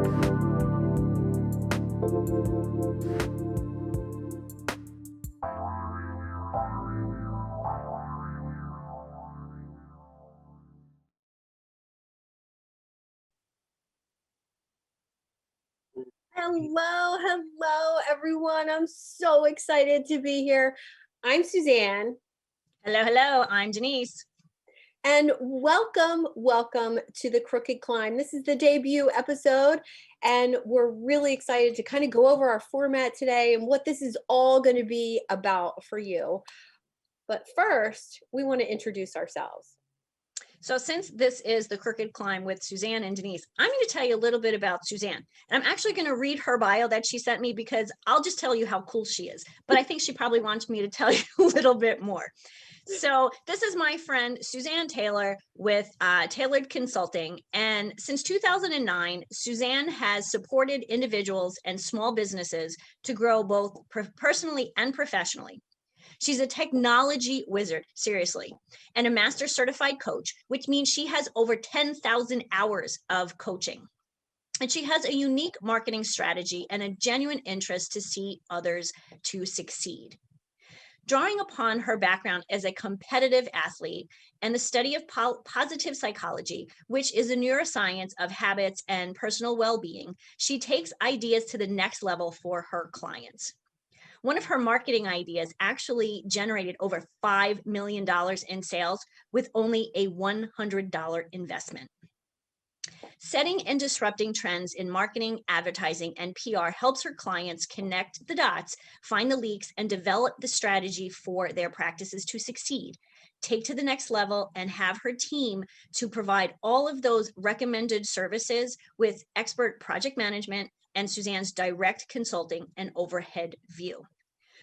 Hello, everyone. I'm so excited to be here. I'm Suzanne, Hello, I'm Denise. and welcome to the Crooked Climb. This is the debut episode, and we're really excited to kind of go over our format today and what this is all going to be about for you. But first, we want to introduce ourselves. So since this is the Crooked Climb with Suzanne and Denise, I'm going to tell you a little bit about Suzanne. And I'm actually going to read her bio that she sent me because I'll just tell you how cool she is. But I think she probably wants me to tell you a little bit more. So this is my friend Suzanne Taylor with Tailored Consulting. And since 2009, Suzanne has supported individuals and small businesses to grow both personally and professionally. She's a technology wizard, seriously, and a master certified coach, which means she has over 10,000 hours of coaching. And she has a unique marketing strategy and a genuine interest to see others to succeed. Drawing upon her background as a competitive athlete and the study of positive psychology, which is a neuroscience of habits and personal well-being, she takes ideas to the next level for her clients. One of her marketing ideas actually generated over $5 million in sales with only a $100 investment. Setting and disrupting trends in marketing, advertising, and PR helps her clients connect the dots, find the leaks, and develop the strategy for their practices to succeed. Take to the next level and have her team to provide all of those recommended services with expert project management and Suzanne's direct consulting and overhead view.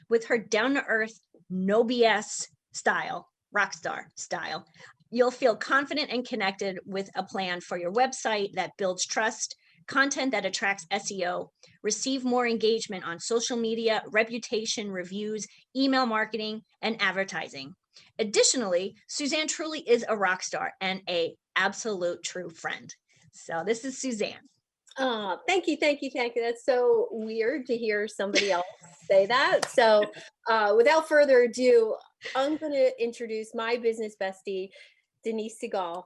With her down-to-earth, no BS style, rock star style, you'll feel confident and connected with a plan for your website that builds trust, content that attracts SEO, receive more engagement on social media, reputation, reviews, email marketing, and advertising. Additionally, Suzanne truly is a rock star and an absolute true friend. So this is Suzanne. Thank you. That's so weird to hear somebody else say that. So without further ado, I'm going to introduce my business bestie, Denise Segal.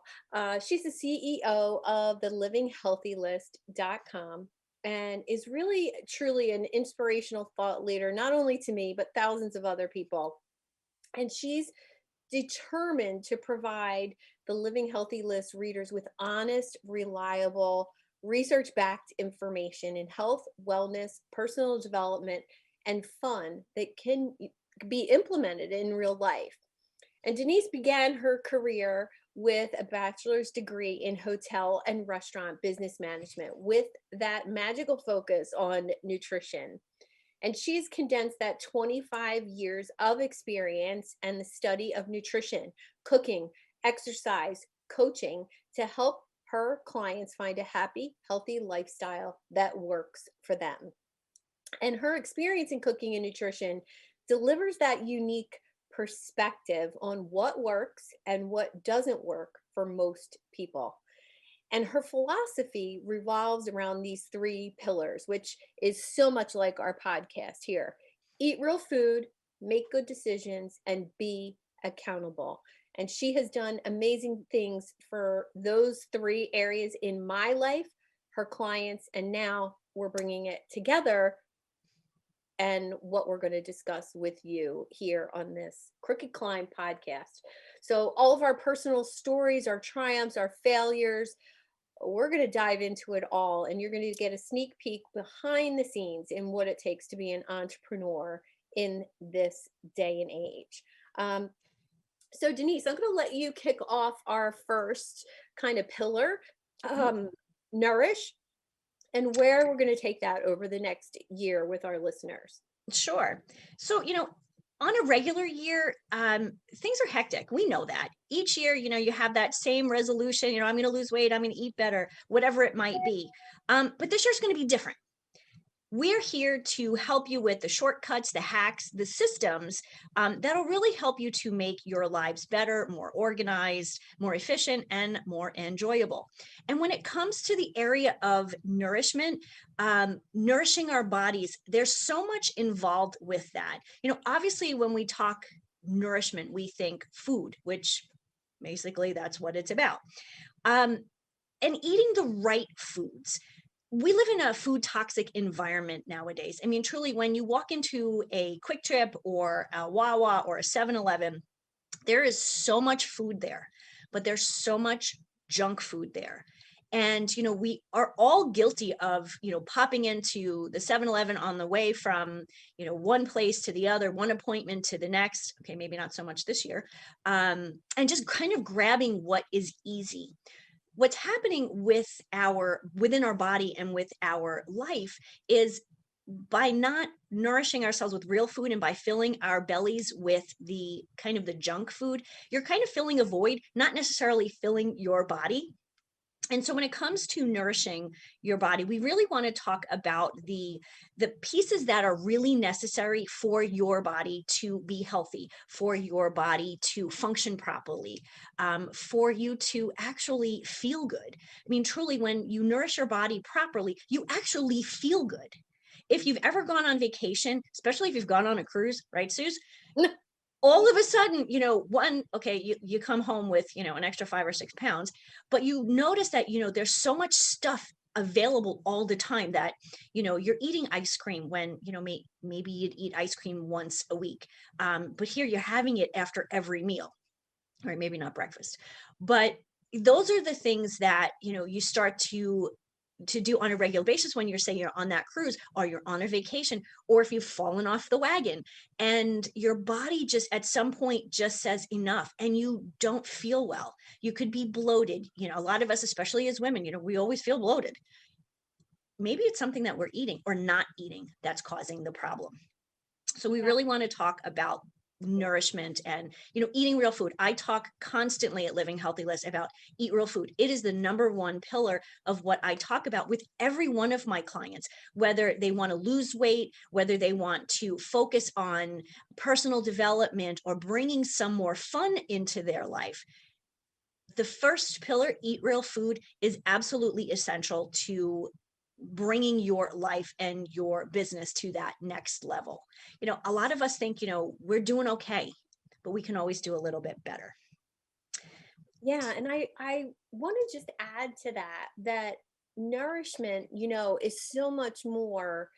She's the CEO of the livinghealthylist.com and is really, truly an inspirational thought leader, not only to me, but thousands of other people. And she's determined to provide the Living Healthy List readers with honest, reliable, research-backed information in health, wellness, personal development, and fun that can be implemented in real life. And Denise began her career with a bachelor's degree in hotel and restaurant business management with that magical focus on nutrition. And she's condensed that 25 years of experience and the study of nutrition, cooking, exercise, coaching to help her clients find a happy, healthy lifestyle that works for them. And her experience in cooking and nutrition delivers that unique perspective on what works and what doesn't work for most people. And her philosophy revolves around these three pillars, which is so much like our podcast here: eat real food, make good decisions, and be accountable. And she has done amazing things for those three areas in my life, her clients, and now we're bringing it together and what we're going to discuss with you here on this Crooked Climb podcast. So all of our personal stories, our triumphs, our failures, we're going to dive into it all, and you're going to get a sneak peek behind the scenes in what it takes to be an entrepreneur in this day and age. So Denise, I'm going to let you kick off our first kind of pillar, Nourish, and where we're going to take that over the next year with our listeners. Sure. So, on a regular year, things are hectic. We know that. Each year, you have that same resolution, I'm going to lose weight, I'm going to eat better, whatever it might be. But this year's going to be different. we're here to help you with the shortcuts, the hacks, the systems that'll really help you to make your lives better, more organized, more efficient, and more enjoyable. And when it comes to the area of nourishment, nourishing our bodies, there's so much involved with that. Obviously, when we talk nourishment, we think food, which basically that's what it's about. Um, and eating the right foods. We live in a food toxic environment nowadays. I mean, truly, when you walk into a Quick Trip or a Wawa or a 7-Eleven, there is so much food there, but there's so much junk food there. And, we are all guilty of, popping into the 7-Eleven on the way from, one place to the other, one appointment to the next. Okay, maybe not so much this year. And just kind of grabbing what is easy. What's happening within our body and with our life is, by not nourishing ourselves with real food and by filling our bellies with the kind of the junk food, you're kind of filling a void, not necessarily filling your body. And so when it comes to nourishing your body, we really want to talk about the pieces that are really necessary for your body to be healthy, for your body to function properly, for you to actually feel good. I mean, truly, when you nourish your body properly, you actually feel good. If you've ever gone on vacation, especially if you've gone on a cruise, right, Suze? All of a sudden, okay, you come home with, an extra 5 or 6 pounds, but you notice that, there's so much stuff available all the time that, you're eating ice cream when, maybe you'd eat ice cream once a week. But here you're having it after every meal, or maybe not breakfast. But those are the things that, you start to do on a regular basis when you're saying you're on that cruise or you're on a vacation, or if you've fallen off the wagon and your body just at some point just says enough and you don't feel well. You could be bloated. A lot of us, especially as women, we always feel bloated. Maybe it's something that we're eating or not eating that's causing the problem. So we Yeah. really want to talk about nourishment and, eating real food. I talk constantly at Living Healthy List about eat real food. It is the number one pillar of what I talk about with every one of my clients, whether they want to lose weight, whether they want to focus on personal development or bringing some more fun into their life. The first pillar, eat real food, is absolutely essential to bringing your life and your business to that next level. A lot of us think, we're doing okay, but we can always do a little bit better. Yeah, and I want to just add to that nourishment, is so much more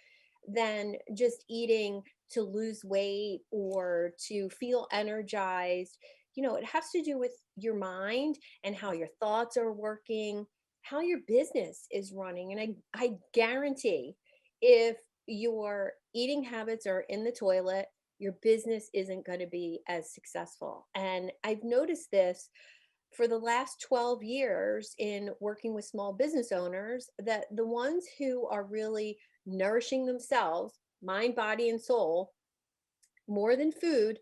than just eating to lose weight or to feel energized. It has to do with your mind and how your thoughts are working, how your business is running. And I guarantee, if your eating habits are in the toilet, your business isn't going to be as successful. And I've noticed this for the last 12 years in working with small business owners, that the ones who are really nourishing themselves, mind, body, and soul, more than food,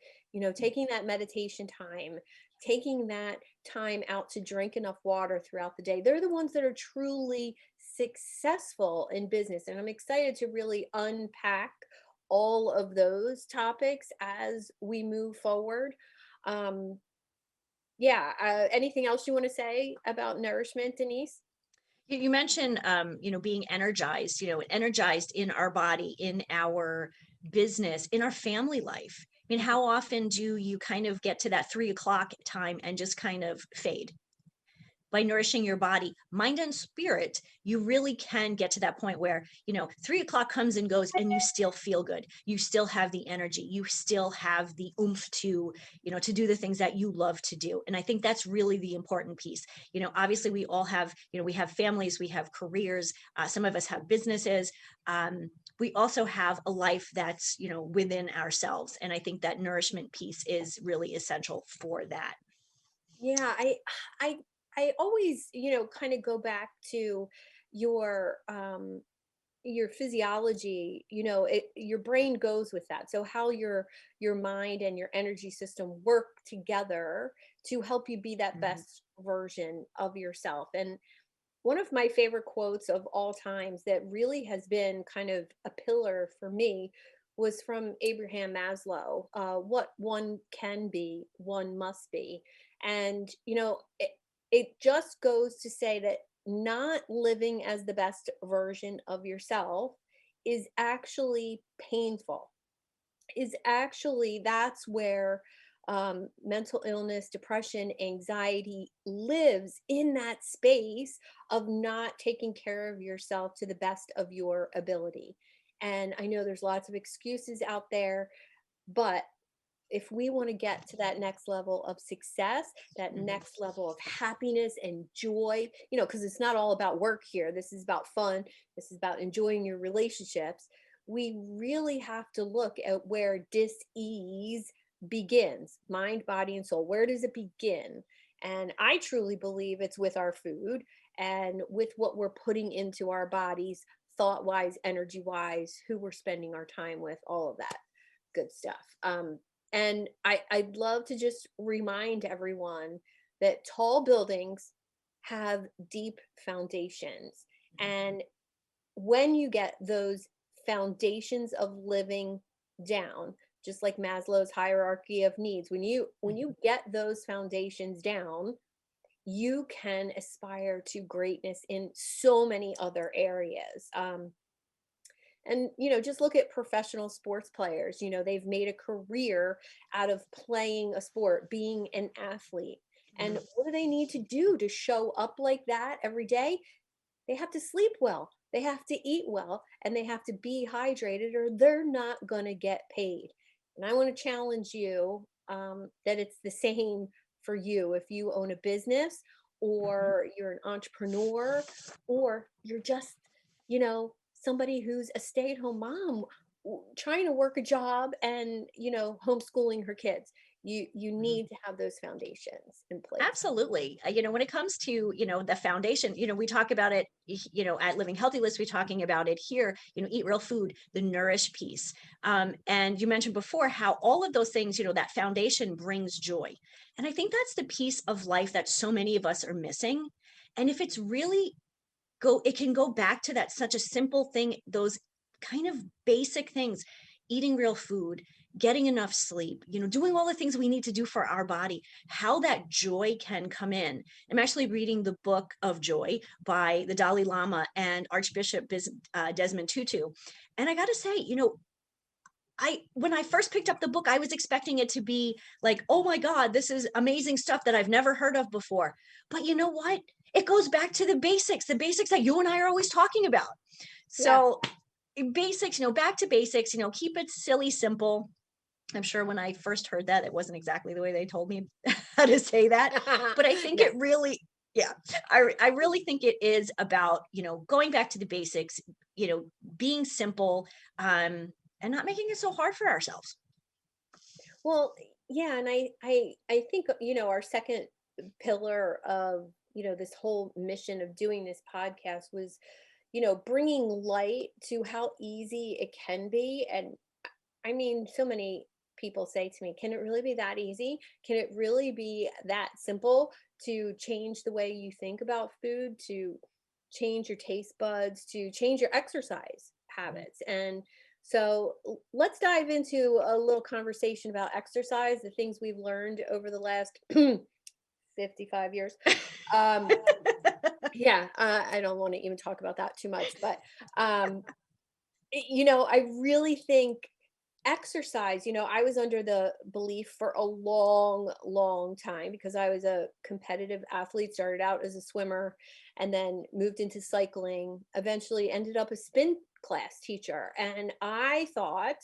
taking that meditation time, taking that time out to drink enough water throughout the day, they're the ones that are truly successful in business. And I'm excited to really unpack all of those topics as we move forward. Um, yeah. Anything else you want to say about nourishment, Denise? You mentioned, being energized, energized in our body, in our business, in our family life. I mean, Mhm. how often do you kind of get to that 3 o'clock time and just kind of fade? By nourishing your body, mind, and spirit, you really can get to that point where, 3 o'clock comes and goes and you still feel good. You still have the energy. You still have the oomph to, to do the things that you love to do. And I think that's really the important piece. Obviously we all have, we have families, we have careers, some of us have businesses. We also have a life that's, within ourselves. And I think that nourishment piece is really essential for that. Yeah, I I always, kind of go back to your your physiology. Your brain goes with that. So how your mind and your energy system work together to help you be that Mhm. best version of yourself. And one of my favorite quotes of all times that really has been kind of a pillar for me was from Abraham Maslow. What one can be, one must be. And, it just goes to say that not living as the best version of yourself is actually painful, is actually that's where mental illness, depression, anxiety lives, in that space of not taking care of yourself to the best of your ability. And I know there's lots of excuses out there, but if we want to get to that next level of success, that Mhm. next level of happiness and joy, because it's not all about work here. This is about fun. This is about enjoying your relationships. We really have to look at where dis-ease begins, mind, body, and soul. Where does it begin? And I truly believe it's with our food and with what we're putting into our bodies, thought wise, energy wise, who we're spending our time with, all of that good stuff. And I'd love to just remind everyone that tall buildings have deep foundations. And when you get those foundations of living down, just like Maslow's hierarchy of needs, when you Mhm. get those foundations down, you can aspire to greatness in so many other areas. And just look at professional sports players. They've made a career out of playing a sport, being an athlete. And Mhm. what do they need to do to show up like that every day? They have to sleep well, they have to eat well, and they have to be hydrated, or they're not going to get paid. And I want to challenge you, that it's the same for you if you own a business, Mhm. or you're an entrepreneur, or you're just, somebody who's a stay-at-home mom, trying to work a job and, homeschooling her kids. You Mhm. need to have those foundations in place. Absolutely. When it comes to, the foundation, we talk about it, at Living Healthy List, we're talking about it here, eat real food, the nourish piece. And you mentioned before how all of those things, that foundation brings joy. And I think that's the piece of life that so many of us are missing. And if it's really it can go back to that such a simple thing, those kind of basic things, eating real food, getting enough sleep, doing all the things we need to do for our body, how that joy can come in. I'm actually reading the book of joy by the Dalai Lama and Archbishop Desmond Tutu. And I got to say, when I first picked up the book, I was expecting it to be like, oh my God, this is amazing stuff that I've never heard of before. But you know what? It goes back to the basics that you and I are always talking about. Yeah. So, basics, back to basics, keep it silly, simple. I'm sure when I first heard that, it wasn't exactly the way they told me how to say that. But I think Yeah. it really, yeah, I really think it is about, going back to the basics, being simple, and not making it so hard for ourselves. Well, yeah, and I think, our second pillar of, this whole mission of doing this podcast was, bringing light to how easy it can be. And I mean, so many people say to me, can it really be that easy? Can it really be that simple to change the way you think about food, to change your taste buds, to change your exercise Mhm. habits? And so let's dive into a little conversation about exercise, the things we've learned over the last 55 years. Um, yeah, I don't want to even talk about that too much, but um, I really think exercise, I was under the belief for a long, long time, because I was a competitive athlete, started out as a swimmer and then moved into cycling, eventually ended up a spin class teacher. And I thought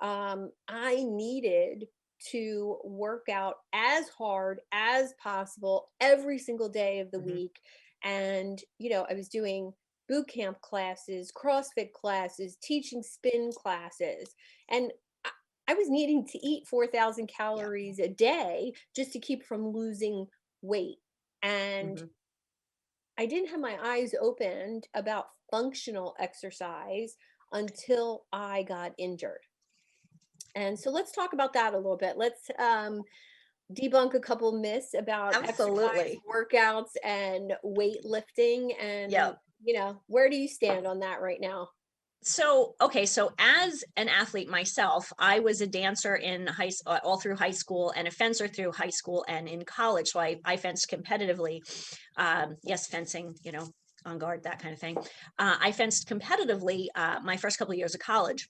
I needed to work out as hard as possible every single day of the Mhm. week. And, I was doing boot camp classes, CrossFit classes, teaching spin classes. And I I was needing to eat 4,000 Yeah. calories a day just to keep from losing weight. And Mhm. I didn't have my eyes opened about functional exercise until I got injured. And so let's talk about that a little bit. debunk a couple myths about exercise, Absolutely. workouts, and weightlifting. Yeah. And, where do you stand on that right now? So, okay, so as an athlete myself, I was a dancer in all through high school, and a fencer through high school and in college. So I fenced competitively. Yes, fencing, on guard, that kind of thing. I fenced competitively my first couple of years of college.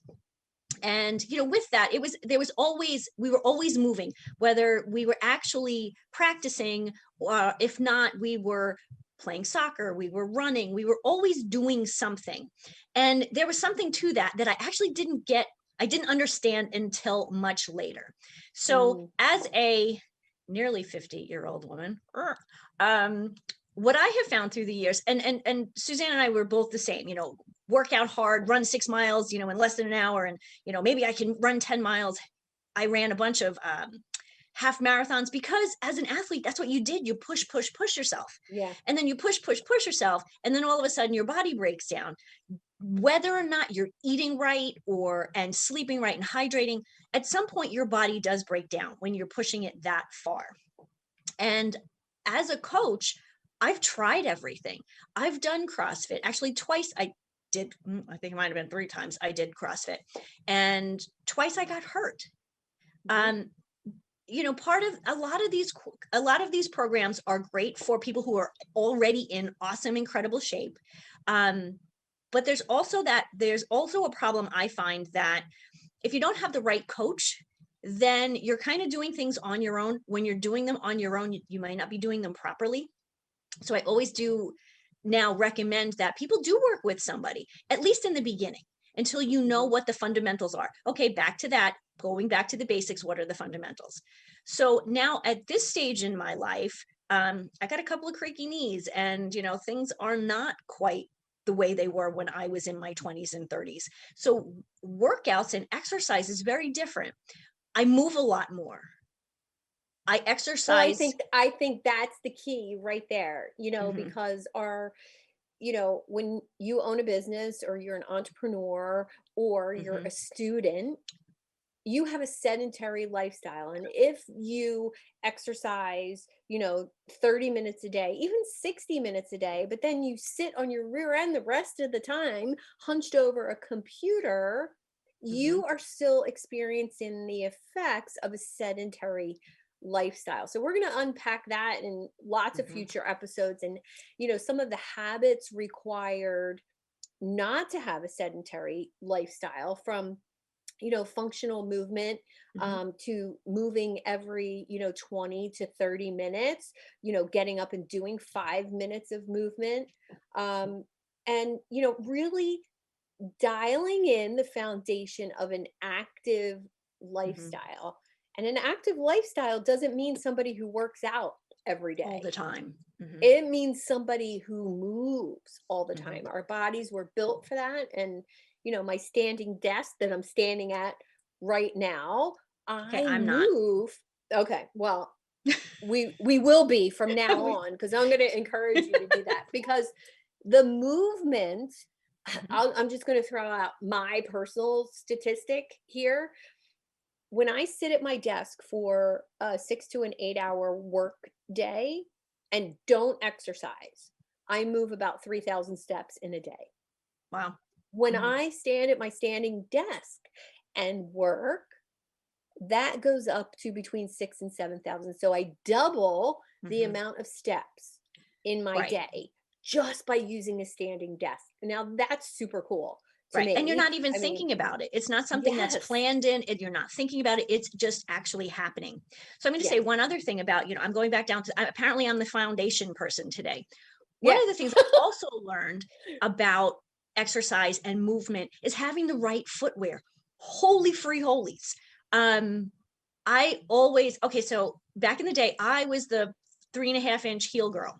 And with that, we were always moving, whether we were actually practicing, or if not, we were playing soccer, we were running, we were always doing something. And there was something to that I actually I didn't understand until much later. So Mm, as a nearly 50-year-old woman, um what I have found through the years, and Suzanne and I were both the same, work out hard, run 6 miles, in less than an hour, and maybe I can run 10 miles. I ran a bunch of half marathons, because as an athlete, that's what you did. You push yourself. yeah. And then you push yourself. And then all of a sudden your body breaks down. Whether or not you're eating right and sleeping right and hydrating, at some point your body does break down when you're pushing it that far. And as a coach, I've tried everything. I've done CrossFit. Actually, twice I did, I think it might have been 3 times I did CrossFit. And twice I got hurt. Mhm. Um, part of a lot of these programs are great for people who are already in awesome, incredible shape. Um, but there's also a problem, I find, that if you don't have the right coach, then you're kind of doing things on your own. When you're doing them on your own, you might not be doing them properly. So I always do now recommend that people do work with somebody, at least in the beginning, until you know Mhm. what the fundamentals are. Okay, back to that, going back to the basics, what are the fundamentals? So now at this stage in my life, I got a couple of creaky knees, and things are not quite the way they were when I was in my 20s and 30s. So workouts and exercise is very different. I move a lot more. I Well, I exercise. think I think that's the key right there, Mhm, because when you own a business, or you're an entrepreneur, or you're a mhm, student, you have a sedentary lifestyle. And if you exercise, 30 minutes a day, even 60 minutes a day, but then you sit on your rear end the rest of the time, hunched over a computer, mhm, you are still experiencing the effects of a sedentary lifestyle. So we're going to unpack that in lots of mhm, future episodes, and some of the habits required not to have a sedentary lifestyle, from functional movement, mhm. to moving every 20 to 30 minutes, getting up and doing 5 minutes of movement, um, and really dialing in the foundation of an active Mhm. lifestyle. And an active lifestyle doesn't mean somebody who works out every All the day. time. Mhm, It means somebody who moves all the mhm. time. Our bodies were built for that. And, my standing desk that I'm standing at right now, Okay, I I'm not. move. Okay, well, we will be from now We on, because I'm going to encourage you to do that, because the movement, Mhm, I'm just going to throw out my personal statistic here. When I sit at my desk for a 6 to an 8 hour work day and don't exercise, I move about 3,000 steps in a day. wow. When Mhm, I stand at my standing desk and work, that goes up to between 6 and 7,000. So I double the mhm. amount of steps in my Right, day just by using a standing desk. Now that's super cool to right, and you're me. not even I mean, thinking about it. It's not something that's yes, planned in, you're not thinking about it, it's just actually happening. So I'm gonna say yes, one other thing about, I'm going back down to, apparently I'm the foundation person today. One yeah. of the things I also learned about exercise and movement is having the right footwear. Holy free holies. Um, I always okay, so back in the day, I was the 3.5-inch heel girl.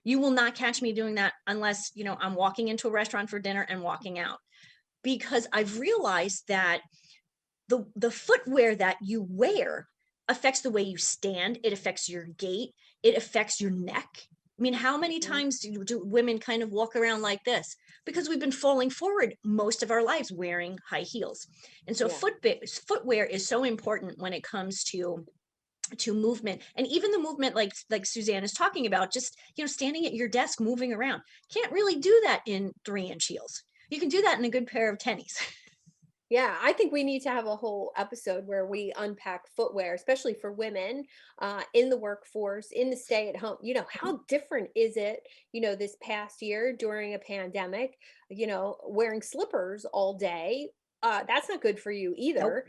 You will not catch me doing that unless, I'm walking into a restaurant for dinner and walking out. Because I've realized that the footwear that you wear affects the way you stand, it affects your gait, it affects your neck. I mean, how many Mhm. times do women kind of walk around like this? Because we've been falling forward most of our lives wearing high heels. And so Yeah. footwear is so important when it comes to to movement, and even the movement like Suzanne is talking about, just standing at your desk moving around. Can't really do that in 3-inch heels. You can do that in a good pair of tennies. Yeah, I think we need to have a whole episode where we unpack footwear, especially for women in the workforce, in the stay at home. How different is it, this past year during a pandemic, wearing slippers all day? That's not good for you Nope. either.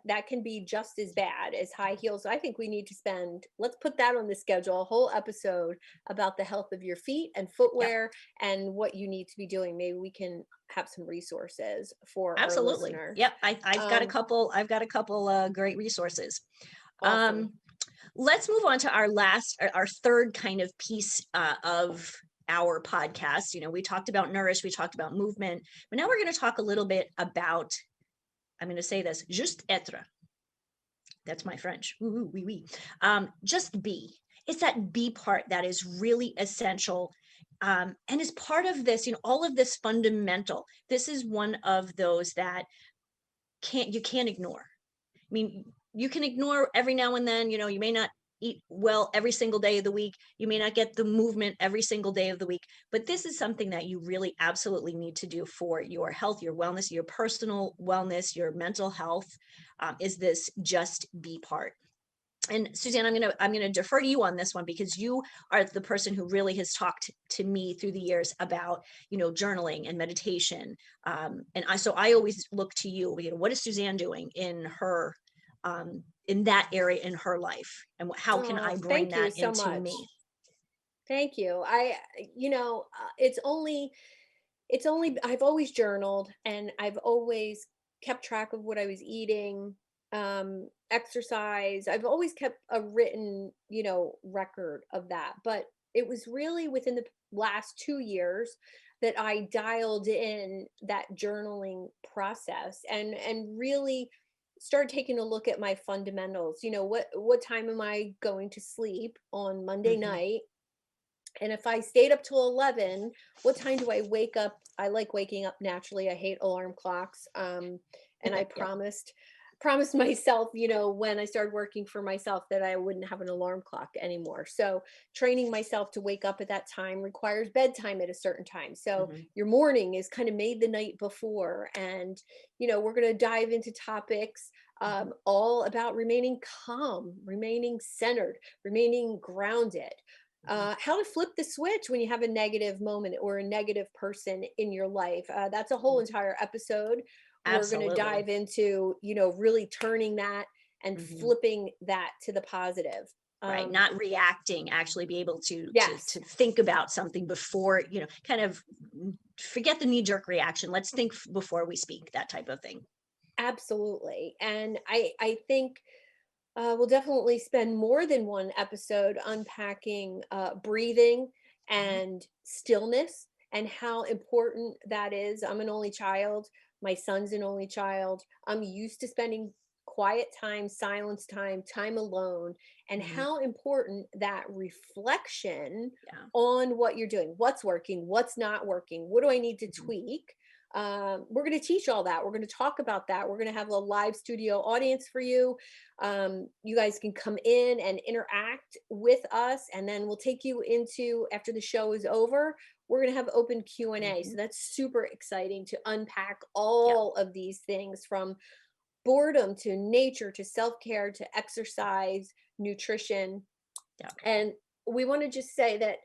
That can be just as bad as high heels. So I think we need to let's put that on the schedule, a whole episode about the health of your feet and Yep. footwear and what you need to be doing. Maybe we can have some resources for our Absolutely. listeners. Yep. I've got a Um, couple. I've got a couple great resources. awesome. Um, let's move on to our last, our third kind of piece of our podcast. We talked about Nourish, we talked about movement, but now we're going to talk a little bit about, I'm going to say this, juste être. That's my French. Ooh, oui, oui. Just be. It's that be part that is really essential. And as part of this, all of this fundamental, this is one of those that you can't ignore. I mean, you can ignore every now and then, you may not eat well every single day of the week. You may not get the movement every single day of the week, but this is something that you really absolutely need to do for your health, your wellness, your personal wellness, your mental health, is this just be part. And Suzanne, I'm gonna defer to you on this one, because you are the person who really has talked to me through the years about journaling and meditation. And I always look to you. What is Suzanne doing in that area in her life, and how can I Oh, bring thank you that so into me? much. Thank you. I've always journaled and I've always kept track of what I was eating, exercise. I've always kept a written, record of that. But it was really within the last 2 years that I dialed in that journaling process and really started taking a look at my fundamentals. What time am I going to sleep on Monday Hmm. night? And if I stayed up till 11, what time do I wake up? I like waking up naturally. I hate alarm clocks. And I Yep. promised myself, when I started working for myself, that I wouldn't have an alarm clock anymore. So training myself to wake up at that time requires bedtime at a certain time. So Hmm. your morning is kind of made the night before. And, we're going to dive into topics Hmm. all about remaining calm, remaining centered, remaining grounded, Hmm. how to flip the switch when you have a negative moment or a negative person in your life. That's a whole entire episode. We're going to Absolutely. dive into, really turning that and Hmm. flipping that to the positive. Right, Um, not reacting, actually be able to yes, think about something before, kind of forget the knee-jerk reaction. Let's think before we speak, that type of thing. absolutely. And I think we'll definitely spend more than one episode unpacking breathing Mhm. and stillness and how important that is. I'm an only child. My son's an only child. I'm used to spending quiet time, silence time, time alone, and Mhm. how important that reflection Yeah. on what you're doing, what's working, what's not working, what do I need to Mhm. tweak. We're going to teach all that. We're going to talk about that. We're going to have a live studio audience for you. You guys can come in and interact with us, and then we'll take you into, after the show is over, we're going to have open Q&A. So Mhm. that's super exciting to unpack Yep. all of these things, from boredom to nature to self-care to exercise, nutrition. Yep. And we want to just say that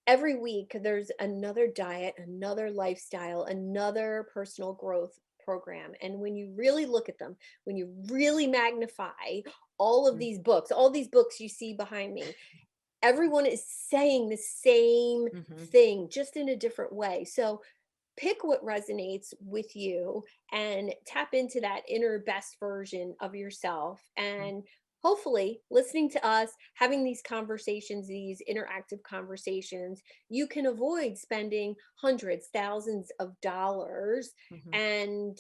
every week there's another diet, another lifestyle, another personal growth program. And when you really look at them, when you really magnify Mm. all these books you see behind me, everyone is saying the same Mhm. thing, just in a different way. So pick what resonates with you and tap into that inner best version of yourself. Mm. And hopefully, listening to us, having these conversations, these interactive conversations, you can avoid spending hundreds, thousands of dollars Mhm. and,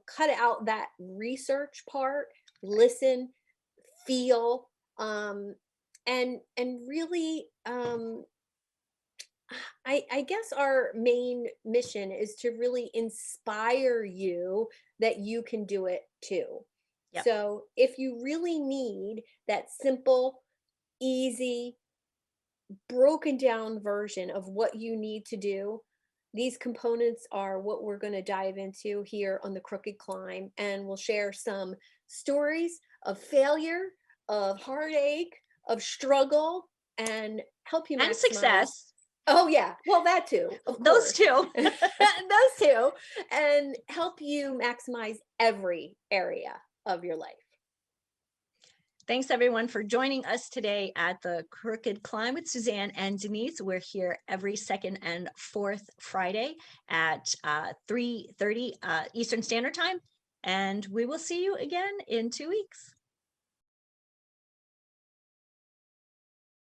cut out that research part, Right. listen, feel, um, and really I guess our main mission is to really inspire you that you can do it too. Yep. So if you really need that simple, easy, broken down version of what you need to do, these components are what we're going to dive into here on the Crooked Climb. And we'll share some stories of failure, of heartache, of struggle, and help you And maximize. success. Oh, yeah. Well, that too, of Those course. two. Those two. And help you maximize every area of your life. Thanks everyone for joining us today at the Crooked Climb with Suzanne and Denise. We're here every second and fourth Friday at 3:30 Eastern Standard Time. And we will see you again in 2 weeks.